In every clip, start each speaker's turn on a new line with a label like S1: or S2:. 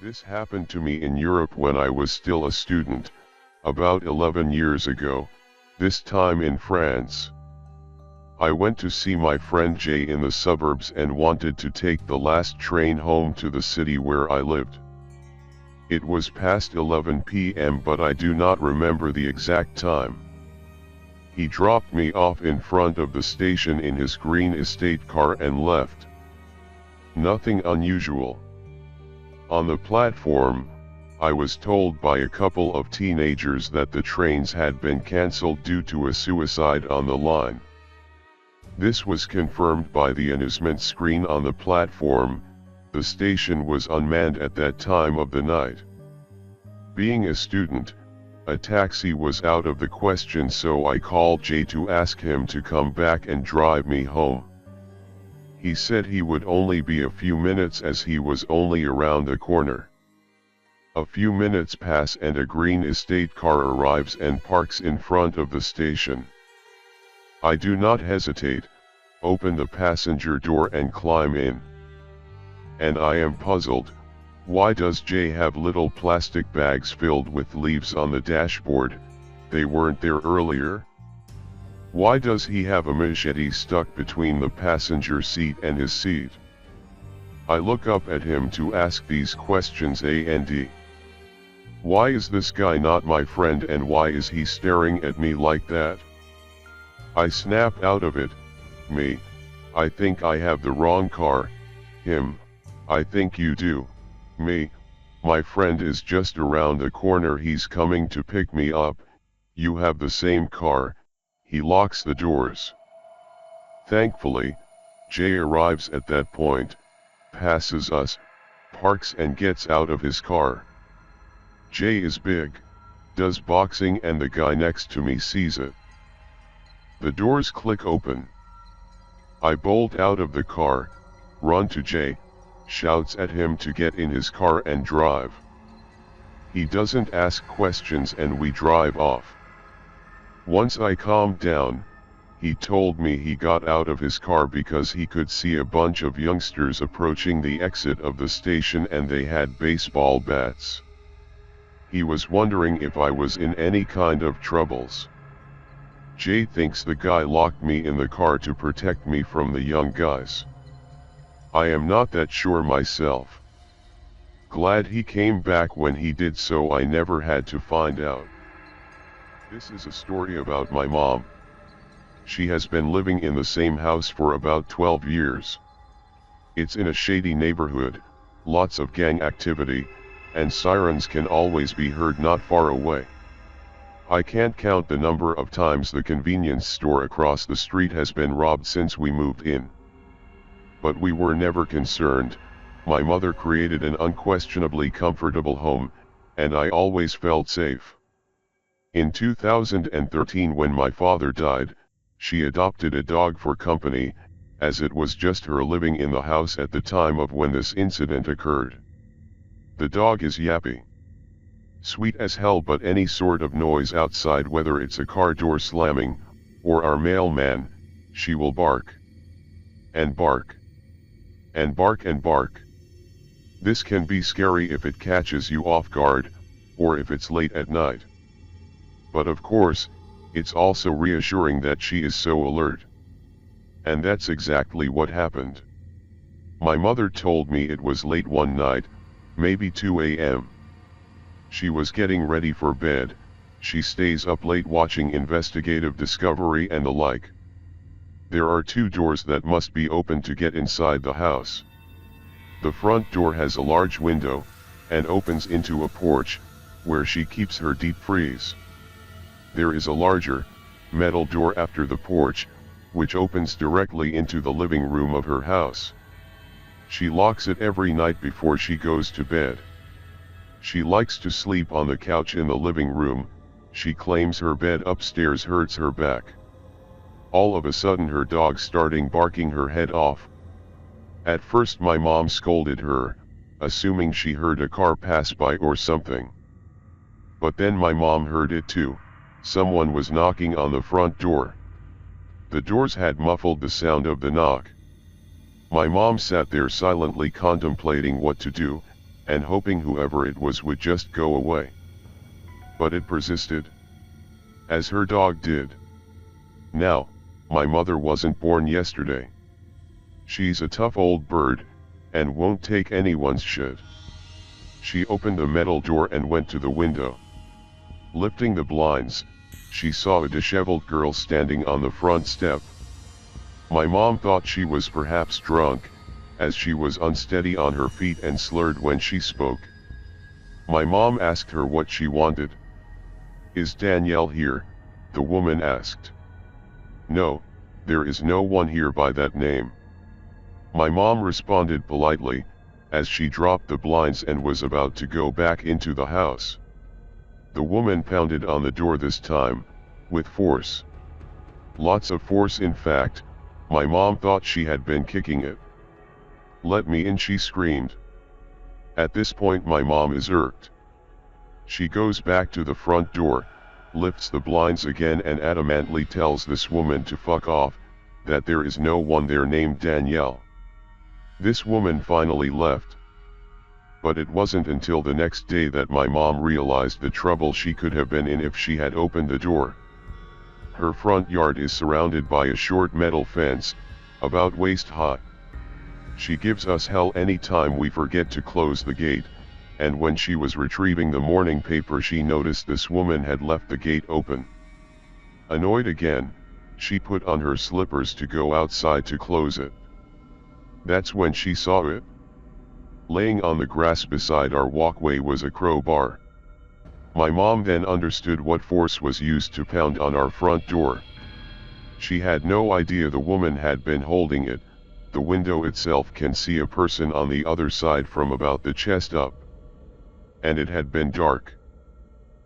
S1: This happened to me in Europe when I was still a student, about 11 years ago, this time in France. I went to see my friend Jay in the suburbs and wanted to take the last train home to the city where I lived. It was past 11 p.m. but I do not remember the exact time. He dropped me off in front of the station in his green estate car and left. Nothing unusual. On the platform, I was told by a couple of teenagers that the trains had been cancelled due to a suicide on the line. This was confirmed by the announcement screen on the platform. The station was unmanned at that time of the night. Being a student, a taxi was out of the question, so I called Jay to ask him to come back and drive me home. He said he would only be a few minutes as he was only around the corner. A few minutes pass and a green estate car arrives and parks in front of the station. I do not hesitate, open the passenger door and climb in. And I am puzzled, why does Jay have little plastic bags filled with leaves on the dashboard? They weren't there earlier? Why does he have a machete stuck between the passenger seat and his seat? I look up at him to ask these questions and why is this guy not my friend and why is he staring at me like that? I snap out of it, me, I think I have the wrong car, him, I think you do, me, my friend is just around the corner, he's coming to pick me up, you have the same car. He locks the doors. Thankfully, Jay arrives at that point, passes us, parks and gets out of his car. Jay is big, does boxing, and the guy next to me sees it. The doors click open. I bolt out of the car, run to Jay, shouts at him to get in his car and drive. He doesn't ask questions and we drive off. Once I calmed down, he told me he got out of his car because he could see a bunch of youngsters approaching the exit of the station and they had baseball bats. He was wondering if I was in any kind of troubles. Jay thinks the guy locked me in the car to protect me from the young guys. I am not that sure myself. Glad he came back when he did so I never had to find out. This is a story about my mom. She has been living in the same house for about 12 years. It's in a shady neighborhood, lots of gang activity, and sirens can always be heard not far away. I can't count the number of times the convenience store across the street has been robbed since we moved in. But we were never concerned. My mother created an unquestionably comfortable home, and I always felt safe. In 2013, when my father died, she adopted a dog for company, as it was just her living in the house at the time of when this incident occurred. The dog is Yappy. Sweet as hell, but any sort of noise outside, whether it's a car door slamming, or our mailman, she will bark. And bark. And bark and bark. This can be scary if it catches you off guard, or if it's late at night. But of course, it's also reassuring that she is so alert. And that's exactly what happened. My mother told me it was late one night, maybe 2 a.m. She was getting ready for bed. She stays up late watching investigative Discovery and the like. There are 2 doors that must be opened to get inside the house. The front door has a large window, and opens into a porch, where she keeps her deep freeze. There is a larger, metal door after the porch, which opens directly into the living room of her house. She locks it every night before she goes to bed. She likes to sleep on the couch in the living room. She claims her bed upstairs hurts her back. All of a sudden her dog starting barking her head off. At first my mom scolded her, assuming she heard a car pass by or something. But then my mom heard it too. Someone was knocking on the front door. The doors had muffled the sound of the knock. My mom sat there silently contemplating what to do, and hoping whoever it was would just go away. But it persisted, as her dog did. Now, my mother wasn't born yesterday. She's a tough old bird, and won't take anyone's shit. She opened the metal door and went to the window. Lifting the blinds, she saw a disheveled girl standing on the front step. My mom thought she was perhaps drunk, as she was unsteady on her feet and slurred when she spoke. My mom asked her what she wanted. "Is Danielle here?" the woman asked. "No, there is no one here by that name." My mom responded politely, as she dropped the blinds and was about to go back into the house. The woman pounded on the door this time, with force. Lots of force, in fact. My mom thought she had been kicking it. "Let me in," she screamed. At this point my mom is irked. She goes back to the front door, lifts the blinds again and adamantly tells this woman to fuck off, that there is no one there named Danielle. This woman finally left. But it wasn't until the next day that my mom realized the trouble she could have been in if she had opened the door. Her front yard is surrounded by a short metal fence, about waist high. She gives us hell any time we forget to close the gate, and when she was retrieving the morning paper she noticed this woman had left the gate open. Annoyed again, she put on her slippers to go outside to close it. That's when she saw it. Laying on the grass beside our walkway was a crowbar. My mom then understood what force was used to pound on our front door. She had no idea the woman had been holding it. The window itself can see a person on the other side from about the chest up. And it had been dark.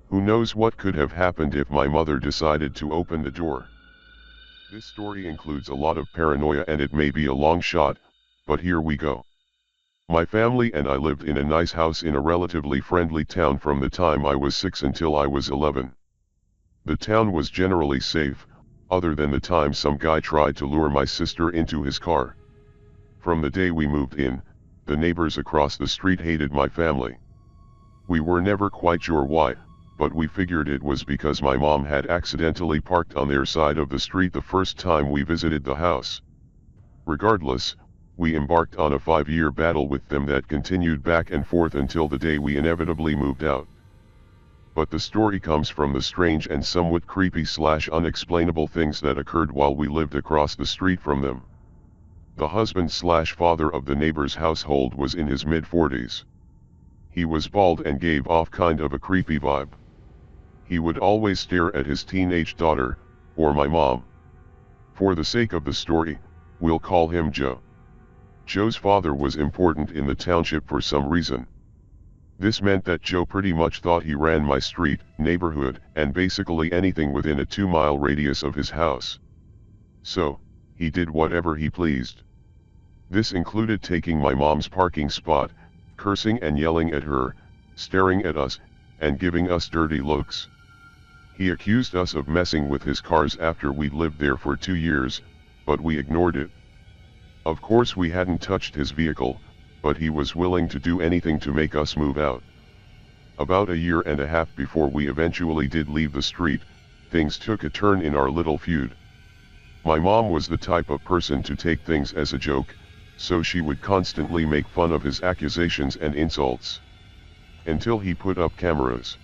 S1: Who knows what could have happened if my mother decided to open the door. This story includes a lot of paranoia and it may be a long shot, but here we go. My family and I lived in a nice house in a relatively friendly town from the time I was 6 until I was 11. The town was generally safe, other than the time some guy tried to lure my sister into his car. From the day we moved in, the neighbors across the street hated my family. We were never quite sure why, but we figured it was because my mom had accidentally parked on their side of the street the first time we visited the house. Regardless, we embarked on a 5-year battle with them that continued back and forth until the day we inevitably moved out. But the story comes from the strange and somewhat creepy/unexplainable things that occurred while we lived across the street from them. The husband/father of the neighbor's household was in his mid-40s. He was bald and gave off kind of a creepy vibe. He would always stare at his teenage daughter, or my mom. For the sake of the story, we'll call him Joe. Joe's father was important in the township for some reason. This meant that Joe pretty much thought he ran my street, neighborhood, and basically anything within a 2-mile radius of his house. So, he did whatever he pleased. This included taking my mom's parking spot, cursing and yelling at her, staring at us, and giving us dirty looks. He accused us of messing with his cars after we'd lived there for 2 years, but we ignored it. Of course we hadn't touched his vehicle, but he was willing to do anything to make us move out. About 1.5 years before we eventually did leave the street, things took a turn in our little feud. My mom was the type of person to take things as a joke, so she would constantly make fun of his accusations and insults. Until he put up cameras.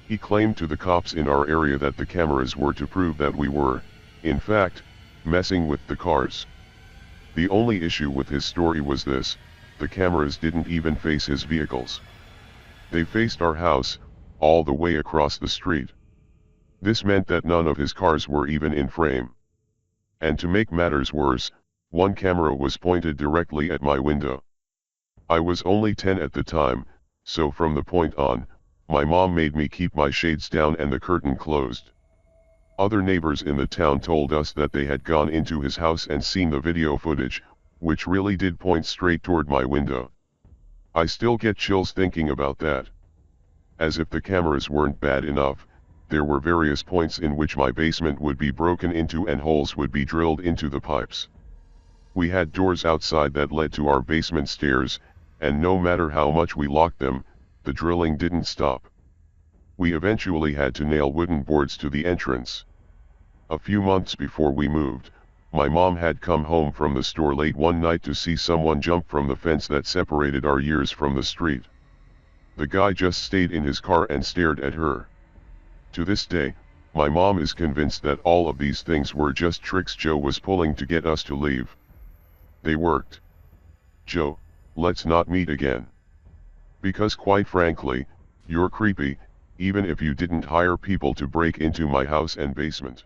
S1: He claimed to the cops in our area that the cameras were to prove that we were, in fact, messing with the cars. The only issue with his story was this: the cameras didn't even face his vehicles. They faced our house, all the way across the street. This meant that none of his cars were even in frame. And to make matters worse, one camera was pointed directly at my window. I was only 10 at the time, so from the point on, my mom made me keep my shades down and the curtain closed. Other neighbors in the town told us that they had gone into his house and seen the video footage, which really did point straight toward my window. I still get chills thinking about that. As if the cameras weren't bad enough, there were various points in which my basement would be broken into and holes would be drilled into the pipes. We had doors outside that led to our basement stairs, and no matter how much we locked them, the drilling didn't stop. We eventually had to nail wooden boards to the entrance. A few months before we moved, my mom had come home from the store late one night to see someone jump from the fence that separated our years from the street. The guy just stayed in his car and stared at her. To this day, my mom is convinced that all of these things were just tricks Joe was pulling to get us to leave. They worked. Joe, let's not meet again. Because quite frankly, you're creepy, even if you didn't hire people to break into my house and basement.